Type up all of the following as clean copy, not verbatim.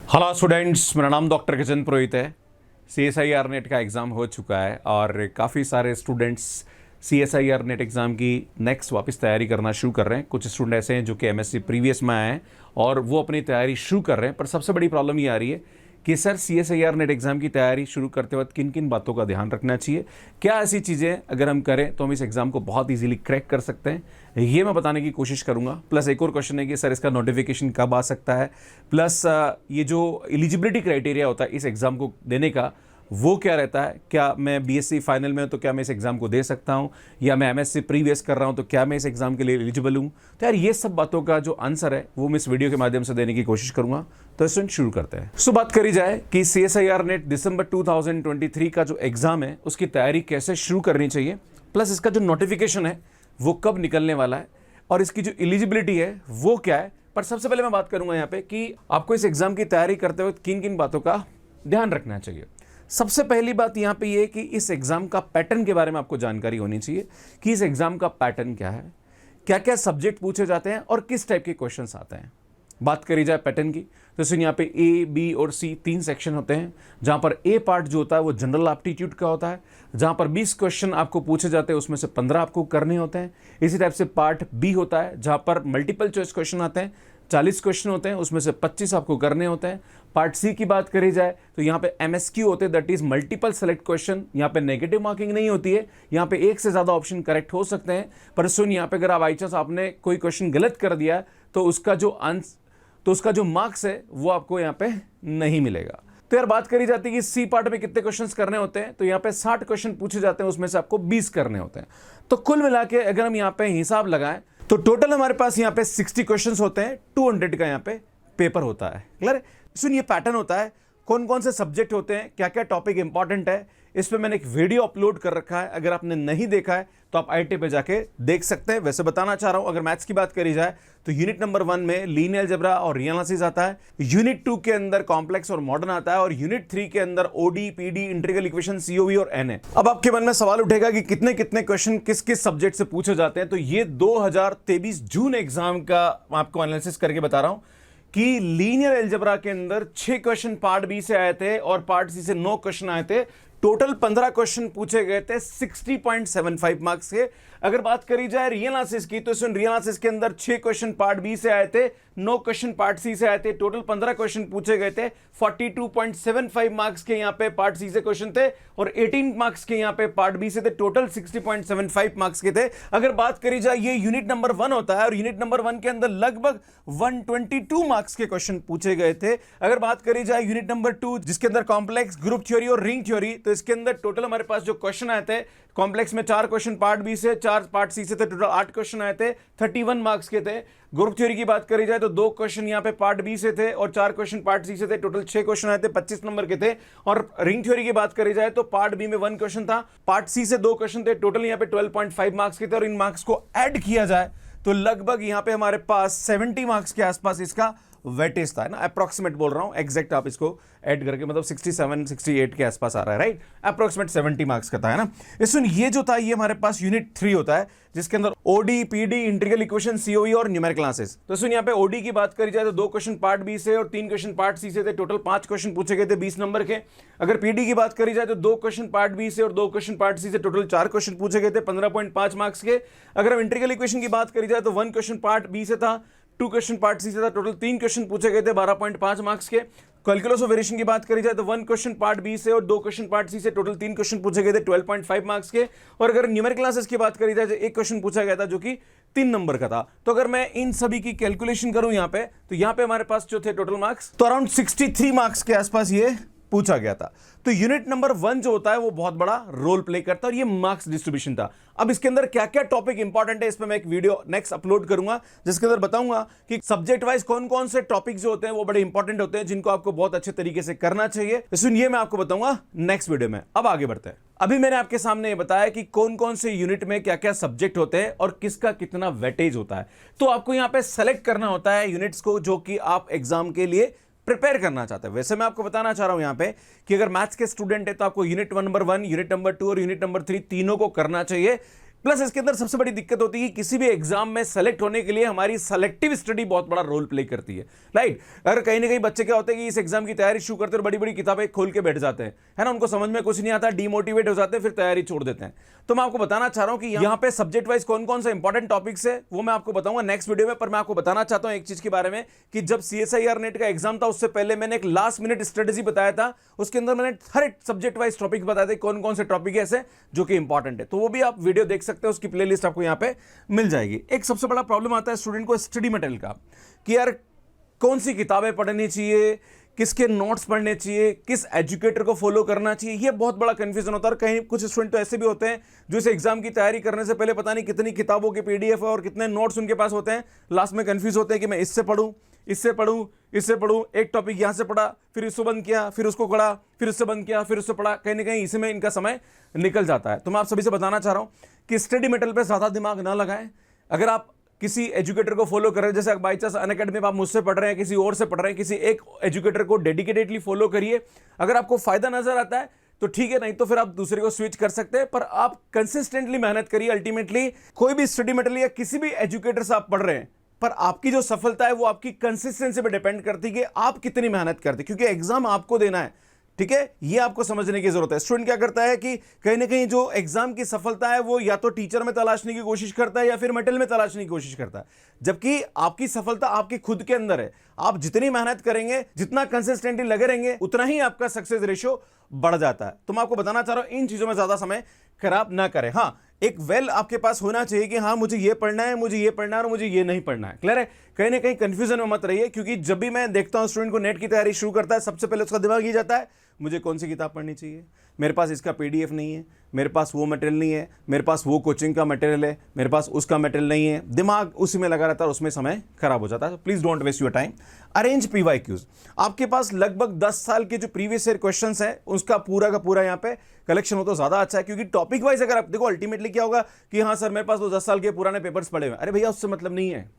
Hello students, मेरा नाम doctor Kishan पुरोहित है। CSIR नेट का एग्ज़ाम हो चुका है और काफ़ी सारे स्टूडेंट्स CSIR नेट एग्ज़ाम की नेक्स्ट वापस तैयारी करना शुरू कर रहे हैं। कुछ स्टूडेंट ऐसे हैं जो कि MSc प्रीवियस में आए हैं और वो अपनी तैयारी शुरू कर रहे हैं। पर सबसे बड़ी प्रॉब्लम ये आ रही है कि सर CSIR नेट एग्ज़ाम की तैयारी शुरू करते वक्त किन किन बातों का ध्यान रखना चाहिए, क्या ऐसी चीज़ें अगर हम करें तो हम इस एग्ज़ाम को बहुत इजीली क्रैक कर सकते हैं, ये मैं बताने की कोशिश करूंगा। प्लस एक और क्वेश्चन है कि सर इसका नोटिफिकेशन कब आ सकता है, प्लस ये जो एलिजिबिलिटी क्राइटेरिया होता है इस एग्ज़ाम को देने का वो क्या रहता है। क्या मैं BSc फाइनल में हूं तो क्या मैं इस एग्ज़ाम को दे सकता हूं, या मैं MSc प्रीवियस कर रहा हूं तो क्या मैं इस एग्ज़ाम के लिए एलिजिबल हूं। तो यार ये सब बातों का जो आंसर है वो मैं इस वीडियो के माध्यम से देने की कोशिश करूंगा। तो स्टूडेंट शुरू करते हैं। सो बात करी जाए कि CSIR नेट दिसंबर 2023 का जो एग्ज़ाम है उसकी तैयारी कैसे शुरू करनी चाहिए, प्लस इसका जो नोटिफिकेशन है वो कब निकलने वाला है और इसकी जो एलिजिबिलिटी है वो क्या है। पर सबसे पहले मैं बात करूंगा यहाँ पे कि आपको इस एग्ज़ाम की तैयारी करते वक्त किन किन बातों का ध्यान रखना चाहिए। सबसे पहली बात यहाँ पे ये कि इस एग्ज़ाम का पैटर्न के बारे में आपको जानकारी होनी चाहिए कि इस एग्ज़ाम का पैटर्न क्या है, क्या क्या सब्जेक्ट पूछे जाते हैं और किस टाइप के क्वेश्चंस आते हैं। बात करी जाए पैटर्न की तो इसमें यहाँ पे A, B और C तीन सेक्शन होते हैं, जहाँ पर A पार्ट जो होता है वो जनरल एप्टीट्यूड का होता है, जहाँ पर 20 क्वेश्चन आपको पूछे जाते हैं, उसमें से 15 आपको करने होते हैं। इसी टाइप से पार्ट B होता है जहाँ पर मल्टीपल चॉइस क्वेश्चन आते हैं, 40 क्वेश्चन होते हैं, उसमें से 25 आपको करने होते हैं। पार्ट C की बात करी जाए तो यहाँ पे MSQ होते हैं, that is multiple select question. यहाँ पे नेगेटिव मार्किंग नहीं होती है, यहाँ पे एक से ज़्यादा ऑप्शन करेक्ट हो सकते हैं। पर सुन, यहाँ पे अगर आप बाई चांस आपने कोई क्वेश्चन गलत कर दिया तो उसका जो मार्क्स है वो आपको यहाँ पे नहीं मिलेगा। तो यार बात करी जाती है कि C पार्ट में कितने क्वेश्चंस करने होते हैं, तो यहाँ पे 60 क्वेश्चन पूछे जाते हैं, उसमें से आपको 20 करने होते हैं। तो कुल मिला के अगर हम यहाँ पे हिसाब लगाएं तो टोटल हमारे पास यहाँ पे 60 क्वेश्चंस होते हैं, 200 का यहाँ पे पेपर होता है। क्लियर? सुन, ये पैटर्न होता है, कौन कौन से सब्जेक्ट होते हैं, क्या क्या टॉपिक इंपॉर्टेंट है, इस पे मैंने एक वीडियो अपलोड कर रखा है। अगर आपने नहीं देखा है तो आप IIT पे जाके देख सकते हैं। वैसे बताना चाह रहा हूं, अगर मैथ्स की बात करी जाए तो यूनिट नंबर 1 में लीनियर अलजेब्रा और रियल एनालिसिस आता है, यूनिट 2 के अंदर कॉम्प्लेक्स और मॉडर्न आता है, और यूनिट 3 के अंदर OD, PD, integral equation, COV और NA। अब आपके मन में सवाल उठेगा कि कितने कितने क्वेश्चन किस किस सब्जेक्ट से पूछे जाते हैं। तो ये 2023 जून एग्जाम का आपको एनालिसिस करके बता रहा हूं कि लीनियर अलजेब्रा के अंदर 6 क्वेश्चन पार्ट B से आए थे और पार्ट C से 9 क्वेश्चन आए थे। टोटल 15 क्वेश्चन पूछे गए थे 60.75 मार्क्स के। अगर बात करी जाए रियल एनालिसिस की तो रियल एनालिसिस के अंदर 6 क्वेश्चन पार्ट B से आए थे, 9 क्वेश्चन पार्ट C से आए थे। टोटल 15 क्वेश्चन पूछे गए थे, 42.75 मार्क्स के यहाँ पे पार्ट C से क्वेश्चन थे और 18 मार्क्स के यहाँ पे पार्ट B से थे। टोटल 60.75 मार्क्स के थे। अगर बात करी जाए, ये यूनिट नंबर 1 होता है और यूनिट नंबर 1 के अंदर लगभग 122 मार्क्स के क्वेश्चन पूछे गए थे। अगर बात करी जाए यूनिट नंबर 2 जिसके अंदर कॉम्प्लेक्स, ग्रुप थ्योरी और रिंग थ्योरी, तो इसके अंदर टोटल हमारे पास जो क्वेश्चन आए थे, कॉम्प्लेक्स में 4 क्वेश्चन पार्ट B से, 4 पार्ट C से थे, टोटल 8 क्वेश्चन आए थे, 31 मार्क्स के थे। ग्रुप थ्योरी की बात करी जाए तो 2 क्वेश्चन यहाँ पे पार्ट B से थे और 4 क्वेश्चन पार्ट C से थे, टोटल 6 क्वेश्चन आए थे, 25 नंबर के थे। और रिंग थ्योरी की बात करी जाए तो पार्ट B में 1 क्वेश्चन था, पार्ट C से 2 क्वेश्चन थे, टोटल यहाँ पे 12.5 मार्क्स के थे। और इन मार्क्स को ऐड किया जाए तो लगभग यहाँ पे हमारे पास 70 मार्क्स के आसपास इसका वेटेज था, है ना। अप्रोक्सीमेट बोल रहा हूं, एग्जैक्ट आप इसको ऐड करके मतलब 67 68 के आसपास आ रहा है, राइट। अप्रोक्सीमेट 70 मार्क्स का था, है ना। इसमें ये जो था ये हमारे पास यूनिट 3 होता है जिसके अंदर OD, PD, integral equation, COV और न्यूमेरिकल एनालिसिस। तो इसमें यहाँ पे OD की बात करी जाए तो 2 क्वेश्चन पार्ट B से और 3 क्वेश्चन पार्ट C से थे, टोटल 5 क्वेश्चन पूछे गए थे 20 नंबर के। अगर PD की बात करी जाए तो 2 क्वेश्चन पार्ट B से और 2 क्वेश्चन पार्ट C से, टोटल 4 क्वेश्चन पूछे गए थे 15.5 मार्क्स के। अगर हम इंटीग्रल इक्वेशन की बात करी जाए तो 1 क्वेश्चन पार्ट B से था, 2 क्वेश्चन पार्ट C से था, टोटल 3 क्वेश्चन पूछे गए थे 12.5 मार्क्स के। कैलकुलस ऑफ वेरिएशन की बात करी जाए तो 1 क्वेश्चन पार्ट B से और 2 क्वेश्चन पार्ट C से, टोटल 3 क्वेश्चन पूछे गए थे 12.5 मार्क्स के। और अगर न्यूमेरिकल एनालिसिस की बात करी जाए तो 1 क्वेश्चन पूछा गया था जो कि 3 नंबर का था। तो अगर मैं इन सभी की कैलकुलेशन करूं यहाँ पे तो यहाँ पे हमारे पास जो थे टोटल मार्क्स तो अराउंड 63 मार्क्स के आसपास ये पूछा गया था। तो यूनिट नंबर 1 जो होता है वो बहुत बड़ा रोल प्ले करता है और ये मार्क्स डिस्ट्रीब्यूशन था। अब इसके अंदर क्या क्या टॉपिक इंपॉर्टेंट है इस पे मैं एक वीडियो नेक्स्ट अपलोड करूंगा जिसके अंदर बताऊंगा कि सब्जेक्ट वाइज कौन कौन से टॉपिक जो होते हैं वो बड़े इंपॉर्टेंट होते हैं जिनको आपको बहुत अच्छे तरीके से करना चाहिए। इसलिए ये मैं आपको बताऊंगा नेक्स्ट वीडियो में। अब आगे बढ़ते हैं। अभी मैंने आपके सामने ये बताया कि कौन कौन से यूनिट में क्या क्या सब्जेक्ट होते हैं और किसका कितना वेटेज होता है। तो आपको यहां पे सेलेक्ट करना होता है यूनिट्स को जो कि आप एग्जाम के लिए प्रिपेयर करना चाहते हैं। वैसे मैं आपको बताना चाह रहा हूं यहां पे कि अगर मैथ्स के स्टूडेंट है तो आपको यूनिट नंबर 1, यूनिट नंबर 2 और यूनिट नंबर 3 तीनों को करना चाहिए। प्लस इसके अंदर सबसे बड़ी दिक्कत होती है कि किसी भी एग्जाम में सेलेक्ट होने के लिए हमारी सेलेक्टिव स्टडी बहुत बड़ा रोल प्ले करती है, राइट। अगर कहीं ना कहीं बच्चे क्या होते हैं कि इस एग्जाम की तैयारी शुरू करते हैं और बड़ी बड़ी किताबें खोल के बैठ जाते हैं, है ना, उनको समझ में कुछ नहीं आता, डीमोटिवेट हो जाते हैं, फिर तैयारी छोड़ देते हैं। तो मैं आपको बताना चाह रहा हूं कि यहाँ पे सब्जेक्ट वाइज कौन कौन सा इंपॉर्टेंट टॉपिक्स है वो मैं आपको बताऊंगा नेक्स्ट वीडियो में। पर मैं आपको बताना चाहता हूं एक चीज के बारे में कि जब CSIR नेट का एग्जाम था उससे पहले मैंने एक लास्ट मिनट स्ट्रेटेजी बताया था, उसके अंदर मैंने हर एक सब्जेक्ट वाइज टॉपिक बताए थे कौन कौन से टॉपिक ऐसे जो कि इंपॉर्टेंट है। तो वो भी आप वीडियो देख सकते हैं, उसकी प्लेलिस्ट आपको यहाँ पे मिल जाएगी। एक सबसे बड़ा प्रॉब्लम आता है स्टूडेंट को स्टडी मटेरियल का कि यार कौन सी किताबें पढ़नी चाहिए, किसके नोट्स पढ़ने चाहिए, किस एजुकेटर को फॉलो करना चाहिए, ये बहुत बड़ा कंफ्यूजन होता है। और कहीं कुछ स्टूडेंट तो ऐसे भी होते हैं जो इस एग्जाम की तैयारी करने से पहले पता नहीं कितनी किताबों के PDF और कितने नोट्स उनके पास होते हैं, लास्ट में कंफ्यूज होते हैं कि मैं इससे पढ़ूं, इससे पढ़ूं, इससे पढ़ूं, एक टॉपिक यहां से पढ़ा, फिर इसको बंद किया, फिर उसको पढ़ा, फिर उससे बंद किया, फिर उससे पढ़ा, कहीं ना कहीं इसमें इनका समय निकल जाता है। तो मैं आप सभी से बताना चाह रहा हूं कि स्टडी मटेरियल पर ज्यादा दिमाग ना लगाएं। अगर आप किसी एजुकेटर को फॉलो कर रहे हैं, जैसे बाई चांस अनअकैडमी में आप मुझसे पढ़ रहे हैं, किसी और से पढ़ रहे हैं, किसी एक एजुकेटर को डेडिकेटेडली फॉलो करिए। अगर आपको फायदा नजर आता है तो ठीक है, नहीं तो फिर आप दूसरे को स्विच कर सकते हैं। पर आप कंसिस्टेंटली मेहनत करिए। अल्टीमेटली कोई भी स्टडी मटेरियल या किसी भी एजुकेटर से आप पढ़ रहे हैं, पर आपकी जो सफलता है वो आपकी कंसिस्टेंसी पे डिपेंड करती है कि आप कितनी मेहनत करते हैं, क्योंकि एग्जाम आपको देना है, ठीक है। ये आपको समझने की जरूरत है। स्टूडेंट क्या करता है कि कहीं ना कहीं जो एग्जाम की सफलता है वो या तो टीचर में तलाशने की कोशिश करता है या फिर मटेरियल में तलाशने की कोशिश करता है, जबकि आपकी सफलता आपकी खुद के अंदर है। आप जितनी मेहनत करेंगे, जितना कंसिस्टेंटली लगे रहेंगे, उतना ही आपका सक्सेस रेशियो बढ़ जाता है। तो मैं आपको बताना चाह रहा हूं इन चीजों में ज्यादा समय खराब ना करें। हाँ, एक वेल आपके पास होना चाहिए कि हाँ मुझे ये पढ़ना है, मुझे ये पढ़ना है और मुझे ये नहीं पढ़ना है। क्लियर है? कहीं ना कहीं कंफ्यूजन में मत रहिए, क्योंकि जब भी मैं देखता हूं स्टूडेंट को नेट की तैयारी शुरू करता है, सबसे पहले उसका दिमाग ये जाता है मुझे कौन सी किताब पढ़नी चाहिए, मेरे पास इसका PDF नहीं है, मेरे पास वो मटेरियल नहीं है, मेरे पास वो कोचिंग का मटेरियल है, मेरे पास उसका मटेरियल नहीं है। दिमाग उसी में लगा रहता है और उसमें समय खराब हो जाता है। Please don't waste your time. Arrange PYQs। आपके पास लगभग 10 साल के जो प्रीवियस ईयर क्वेश्चंस हैं उसका पूरा का पूरा यहाँ पे कलेक्शन हो तो ज्यादा अच्छा है, क्योंकि टॉपिक वाइज अगर आप देखो अल्टीमेटली क्या होगा कि हाँ सर मेरे पास तो 10 साल के पुराने पेपर्स पड़े हुए। अरे भैया उससे मतलब नहीं है।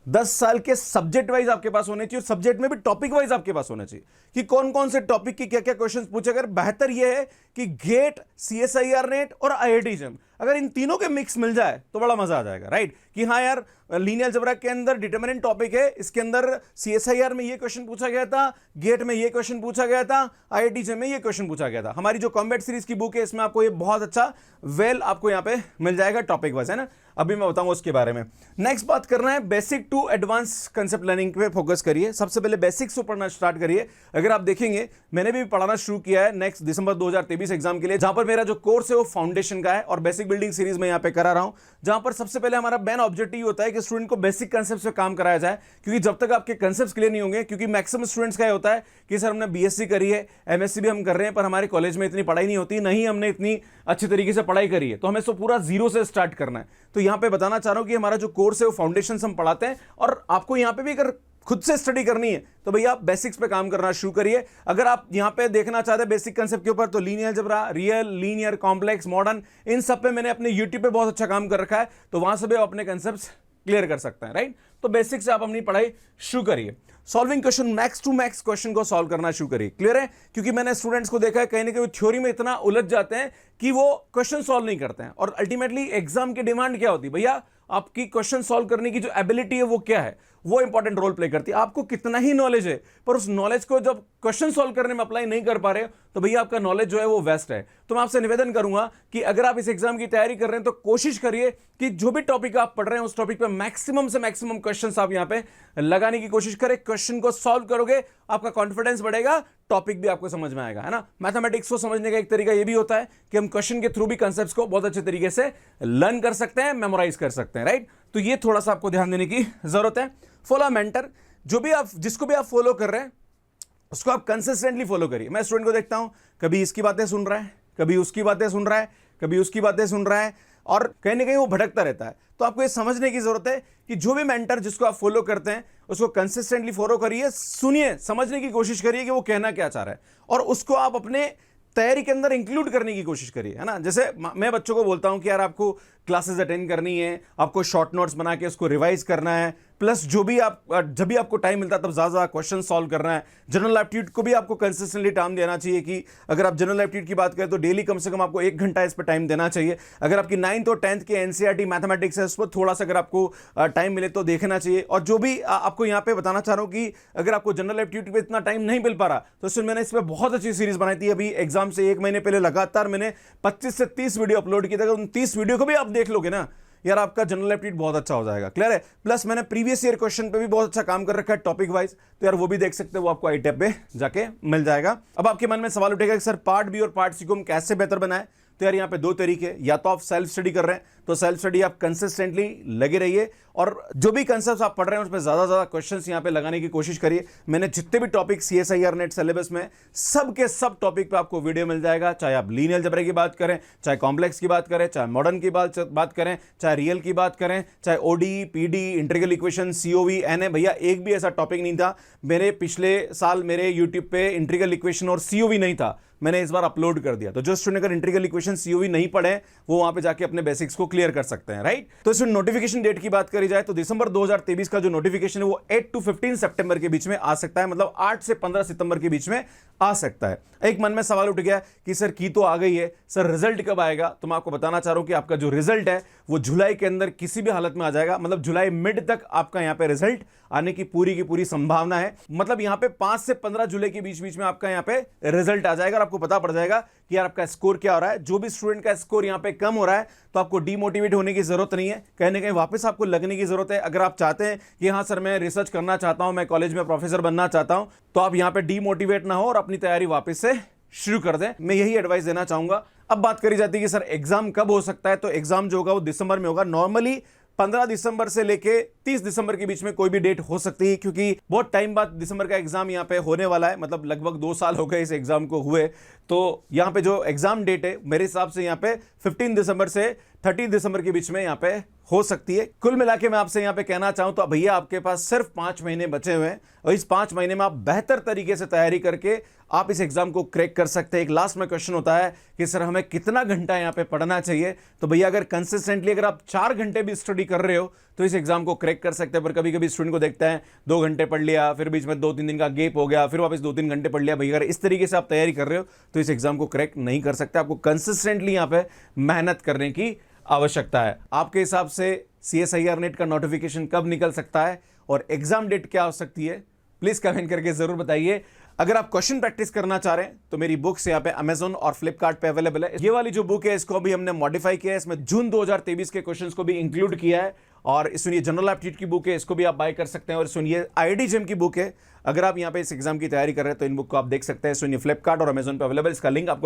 10 साल के सब्जेक्ट वाइज आपके पास होने चाहिए और सब्जेक्ट में भी टॉपिक वाइज आपके पास होना चाहिए कि कौन कौन से टॉपिक के क्या क्या क्वेश्चंस पूछे। अगर बेहतर यह है कि गेट, CSIR नेट और IIT JEM, अगर इन तीनों के मिक्स मिल जाए तो बड़ा मजा आ जाएगा, राइट। कि हाँ यार लीनियर अलजेब्रा के अंदर डिटरमिनेंट टॉपिक है, इसके अंदर CSIR में ये क्वेश्चन पूछा गया था, गेट में ये क्वेश्चन पूछा गया था, IIT JEM में ये क्वेश्चन पूछा गया था। हमारी जो कॉम्बैट सीरीज की बुक है इसमें आपको ये बहुत अच्छा वेल आपको यहाँ पे मिल जाएगा टॉपिक वाइज, है ना। अभी मैं बताऊंगा उसके बारे में। नेक्स्ट बात करना है basic to advance concept learning पे फोकस करिए। सबसे पहले बेसिक्स को पढ़ना स्टार्ट करिए। अगर आप देखेंगे मैंने भी पढ़ाना शुरू किया है नेक्स्ट दिसंबर 2023 एग्जाम के लिए, जहां पर मेरा जो कोर्स है वो फाउंडेशन का है और बेसिक बिल्डिंग सीरीज में यहां पे करा रहा हूं, जहां पर सबसे पहले हमारा मेन ऑब्जेक्टिव होता है कि स्टूडेंट को बेसिक कंसेप्ट से काम कराया जाए, क्योंकि जब तक आपके कंसेप्ट क्लियर नहीं होंगे, क्योंकि मैक्सिमम स्टूडेंट्स का होता है कि सर हमने BSc करी है, MSc भी हम कर रहे हैं, पर हमारे कॉलेज में इतनी पढ़ाई नहीं होती, नहीं हमने इतनी अच्छी तरीके से पढ़ाई करी है, तो हमें तो पूरा जीरो से स्टार्ट करना है। तो यहां पे बताना चाह रहा हूं कि हमारा जो कोर्स है वो फाउंडेशन हम पढ़ाते हैं, और आपको यहां पे भी अगर खुद से स्टडी करनी है तो भैया आप बेसिक्स पे काम करना शुरू करिए। अगर आप यहां पे देखना चाहते हैं बेसिक कंसेप्ट के ऊपर, तो linear algebra, real, linear, complex, modern, इन सब पे मैंने अपने YouTube पे बहुत अच्छा काम कर रखा है, तो वहां से भी आप अपने कंसेप्ट्स क्लियर कर सकते हैं, राइट। तो बेसिक से आप अपनी पढ़ाई शुरू करिए। Solving question, max to max question को सॉल्व करना शुरू करिए। क्लियर है? क्योंकि मैंने स्टूडेंट्स को देखा है कहीं ना कहीं थ्योरी में इतना उलझ जाते हैं कि वो क्वेश्चन सॉल्व नहीं करते हैं, और अल्टीमेटली एग्जाम की डिमांड क्या होती है भैया, आपकी क्वेश्चन सॉल्व करने की जो एबिलिटी है वो क्या है, वो इंपॉर्टेंट रोल प्ले करती है। आपको कितना ही नॉलेज है, पर उस नॉलेज को जब क्वेश्चन सॉल्व करने में अप्लाई नहीं कर पा रहे तो भैया आपका नॉलेज जो है वो वेस्ट है। तो मैं आपसे निवेदन करूंगा कि अगर आप इस एग्जाम की तैयारी कर रहे हैं तो कोशिश करिए कि जो भी टॉपिक आप पढ़ रहे हैं उस टॉपिक पे मैक्सिमम से मैक्सिमम क्वेश्चंस आप यहां पे लगाने की कोशिश करें। क्वेश्चन को सॉल्व करोगे, आपका कॉन्फिडेंस बढ़ेगा, टॉपिक भी आपको समझ में आएगा, है ना। मैथमेटिक्स को समझने का एक तरीका यह भी होता है कि हम क्वेश्चन के थ्रू भी कंसेप्ट्स को बहुत अच्छे तरीके से लर्न कर सकते हैं, मेमोराइज कर सकते हैं, राइट। तो ये थोड़ा सा आपको ध्यान देने की जरूरत है। फॉलो अ मेंटर, जो भी आप जिसको भी आप फॉलो कर रहे हैं उसको आप कंसिस्टेंटली फॉलो करिए। मैं स्टूडेंट को देखता हूं कभी इसकी बातें सुन रहा है, कभी उसकी बातें सुन रहा है, कभी उसकी बातें सुन रहा है, और कहीं ना कहीं वो भटकता रहता है। तो आपको ये समझने की जरूरत है कि जो भी मेंटर जिसको आप फॉलो करते हैं उसको कंसिस्टेंटली फॉलो करिए, सुनिए, समझने की कोशिश करिए कि वो कहना क्या चाह रहा है, और उसको आप अपने तैयारी के अंदर इंक्लूड करने की कोशिश करिए, है ना। जैसे मैं बच्चों को बोलता हूं कि यार आपको क्लासेस अटेंड करनी है, आपको शॉर्ट नोट्स बना के उसको रिवाइज करना है, प्लस जो भी आप जब भी आपको टाइम मिलता है तब ज़्यादा क्वेश्चन सॉल्व करना है। जनरल एप्टीट्यूड को भी आपको कंसिस्टेंटली टाइम देना चाहिए कि अगर आप जनरल एप्टीट्यूड की बात करें तो डेली कम से कम आपको 1 घंटा इस पर टाइम देना चाहिए। अगर आपकी 9th और 10th के एनसीईआरटी मैथमेटिक्स है उस पर थोड़ा सा अगर आपको टाइम मिले तो देखना चाहिए। और जो भी आपको यहाँ पे बताना चाह रहा हूँ कि अगर आपको जनरल एप्टीट्यूड पे इतना टाइम नहीं मिल पा रहा तो इसमें मैंने इस पर बहुत अच्छी सीरीज बनाई थी। अभी एग्जाम से 1 महीने पहले लगातार मैंने 25 से 30 वीडियो अपलोड किए थे। अगर उन 30 वीडियो को भी आप देख लोगे ना यार, आपका जनरल एप्टीट्यूड बहुत अच्छा हो जाएगा। क्लियर है? प्लस मैंने प्रीवियस ईयर क्वेश्चन पे भी बहुत अच्छा काम कर रखा है टॉपिक वाइज, तो यार वो भी देख सकते हो, वो आपको ITAB पे जाके मिल जाएगा। अब आपके मन में सवाल उठेगा कि सर पार्ट बी और पार्ट सी को हम कैसे बेहतर बनाए? तो यार यहाँ पे 2 तरीके, या तो आप सेल्फ स्टडी कर रहे हैं तो सेल्फ स्टडी आप कंसिस्टेंटली लगे रहिए और जो भी कंसेप्ट आप पढ़ रहे हैं उस पर ज्यादा क्वेश्चंस यहाँ पे लगाने की कोशिश करिए। मैंने जितने भी टॉपिक CSIR नेट सिलेबस में सब के सब टॉपिक पे आपको वीडियो मिल जाएगा, चाहे आप लीनियर अलजेब्रा की बात करें, चाहे कॉम्प्लेक्स की बात करें, चाहे मॉडर्न की बात करें, चाहे रियल की बात करें, चाहे ODE, PD, integral equation, COV, NA। भैया एक भी ऐसा टॉपिक नहीं था मेरे पिछले साल मेरे यूट्यूब पे इंटीग्रल इक्वेशन और COV नहीं था, मैंने इस बार अपलोड कर दिया। तो जो स्टूडेंट अगर इंटीग्रल इक्वेशन COV नहीं पढ़े वो वहां पे जाके अपने बेसिक्स को क्लियर कर सकते हैं, राइट? तो इस नोटिफिकेशन डेट की बात करी जाए तो दिसंबर 2023 का जो नोटिफिकेशन है वो 8 to 15 सितंबर के बीच में आ सकता है, मतलब 8 से 15 सितंबर के बीच में आ सकता है। एक मन में सवाल उठ गया कि सर की तो आ गई है, सर रिजल्ट कब आएगा? तो मैं आपको बताना चाह रहा हूं कि आपका जो रिजल्ट है वो जुलाई के अंदर किसी भी हालत में आ जाएगा, मतलब जुलाई मिड तक आपका यहां पे रिजल्ट आने की पूरी संभावना है। मतलब यहां पे 5 से 15 जुलाई के बीच में आपका यहां पे रिजल्ट आ जाएगा और आपको पता पड़ जाएगा कि यार आपका स्कोर क्या हो रहा है। जो भी स्टूडेंट का स्कोर यहां पे कम हो रहा है तो आपको डीमोटिवेट होने की जरूरत नहीं है, कहीं ना कहीं वापस आपको लगने की जरूरत है। अगर आप चाहते हैं कि हाँ सर मैं रिसर्च करना चाहता हूं, मैं कॉलेज में प्रोफेसर बनना चाहता हूं, तो आप यहां पे डीमोटिवेट ना हो और अपनी तैयारी वापस से शुरू कर दें। मैं यही एडवाइस देना चाहूंगा। अब बात करी जाती है कि सर एग्जाम कब हो सकता है, तो एग्जाम जो होगा वो दिसंबर में होगा। नॉर्मली 15 दिसंबर से लेके 30 दिसंबर के बीच में कोई भी डेट हो सकती है, क्योंकि बहुत टाइम बाद दिसंबर का एग्जाम यहाँ पे होने वाला है, मतलब लगभग 2 साल हो गए इस एग्जाम को हुए। तो यहाँ पे जो एग्जाम डेट है मेरे हिसाब से यहाँ पे 15 दिसंबर से 30 दिसंबर के बीच में यहाँ पे हो सकती है। कुल मिला के मैं आपसे यहाँ पे कहना चाहूं तो भैया आपके पास सिर्फ 5 महीने बचे हुए हैं और इस 5 महीने में आप बेहतर तरीके से तैयारी करके आप इस एग्जाम को क्रैक कर सकते हैं। एक लास्ट में क्वेश्चन होता है कि सर हमें कितना घंटा यहाँ पे पढ़ना चाहिए? तो भैया अगर कंसिस्टेंटली अगर आप 4 घंटे भी स्टडी कर रहे हो तो इस एग्जाम को क्रैक कर सकते हैं। पर कभी कभी स्टूडेंट को देखते हैं 2 घंटे पढ़ लिया, फिर बीच में 2-3 दिन का गैप हो गया, फिर वापस 2-3 घंटे पढ़ लिया। भैया अगर इस तरीके से आप तैयारी कर रहे हो तो इस एग्जाम को क्रैक नहीं कर सकते। आपको कंसिस्टेंटली यहाँ पे मेहनत करने की आवश्यकता है। आपके हिसाब से CSIR नेट का नोटिफिकेशन कब निकल सकता है और एग्जाम डेट क्या हो सकती है? प्लीज कमेंट करके जरूर बताइए। अगर आप क्वेश्चन प्रैक्टिस करना चाह रहे हैं तो मेरी बुक्स यहाँ पे Amazon और Flipkart पे अवेलेबल है। ये वाली जो बुक है इसको भी हमने मॉडिफाई किया है, इसमें जून 2023 के क्वेश्चंस को भी इंक्लूड किया है। और इसमें ये जनरल एप्टीट्यूड की बुक है, इसको भी आप बाय कर सकते हैं। और सुनिए IIT-JEM की बुक है, अगर आप यहाँ पे इस एग्जाम की तैयारी कर रहे हैं तो इन बुक को आप देख सकते हैं। सुनिए Flipkart और Amazon पे अवेलेबल, इसका लिंक आपको